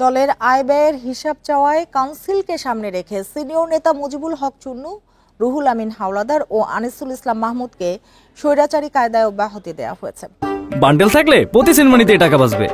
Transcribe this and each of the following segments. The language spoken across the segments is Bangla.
দলের আয় ব্যয়ের হিসাব চাওয়ায় কাউন্সিলকে সামনে রেখে সিনিয়র নেতা মুজিবুল হক চুন্নু, রুহুল আমিন হাওলাদার ও আনিসুল ইসলাম মাহমুদকে স্বৈরাচারী কায়দায় অব্যাহতি দেওয়া হয়েছে। বান্ডেল থাকলে প্রতি সেনমানিতে টাকা বাঁচবে।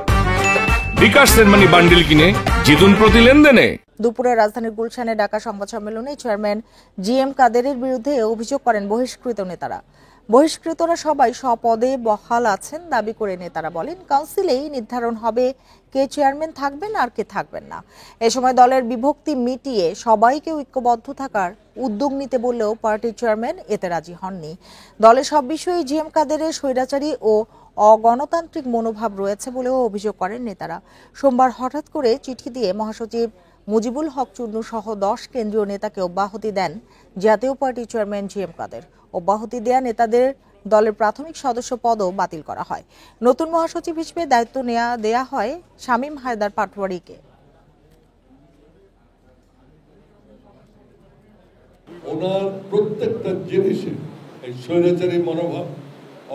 বিকাশ সেনমানি বান্ডেল কিনে জিতুন প্রতি লেনদেনে। দুপুরে রাজধানীর গুলশানে ডাকা সংবাদ সম্মেলনে চেয়ারম্যান জিএম কাদেরের বিরুদ্ধে অভিযোগ করেন বহিষ্কৃত নেতারা। বহিষ্কৃতরা সবাই স্বপদে বহাল আছেন দাবি করে নেতারা বলেন, কাউন্সিলেই নির্ধারণ হবে কে চেয়ারম্যান থাকবেন আর কে থাকবেন না। এ সময় দলের বিভক্তি মিটিয়ে সবাইকে ঐক্যবদ্ধ থাকার উদ্যোগ নিতে বললেও পার্টির চেয়ারম্যান এতে রাজি হননি। দলের সব বিষয়ে জিএম কাদেরের স্বৈরাচারী ও অগণতান্ত্রিক মনোভাব রয়েছে বলেও অভিযোগ করেন নেতারা। সোমবার হঠাৎ করে চিঠি দিয়ে মহাসচিব মুজিবুল হক চুন্নু সহ 10 কেন্দ্রীয় নেতাকে অব্যাহতি দেন জাতীয় পার্টির চেয়ারম্যান জিএম কাদের। অব্যাহতি দেয়া নেতাদের দলের প্রাথমিক সদস্য পদও বাতিল করা হয়। নতুন মহাসচিব হিসেবে দায়িত্ব দেয়া হয় শামীম হায়দার পাটোয়ারিকে। ওনার প্রত্যেকটা জিনিসে এই স্বৈরাচারী মনোভাব,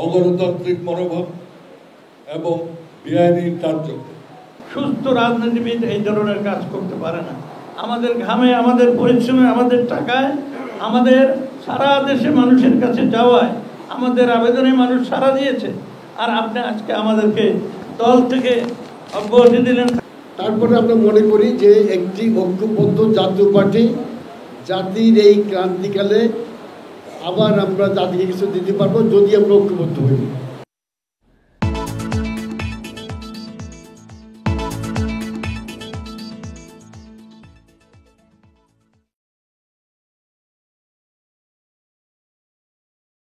অগণতান্ত্রিক মনোভাব এবং বেআইনি কার্যক্রম। সুস্থ রাজনীতিবিদ এই ধরনের কাজ করতে পারে না। আমাদের ঘামে, আমাদের পরিশ্রমে, আমাদের টাকায়, আমাদের সারা দেশে মানুষের কাছে যাওয়ায় আমাদের আবেদনে মানুষ সাড়া দিয়েছে, আর আপনি আজকে আমাদেরকে দল থেকে অব্যাহতি দিলেন। তারপরে আমরা মনে করি যে একটি ঐক্যবদ্ধ জাতীয় পার্টি জাতির এই ক্রান্তিকালে আবার আমরা জাতিকে কিছু দিতে পারবো যদি আমরা ঐক্যবদ্ধ হই।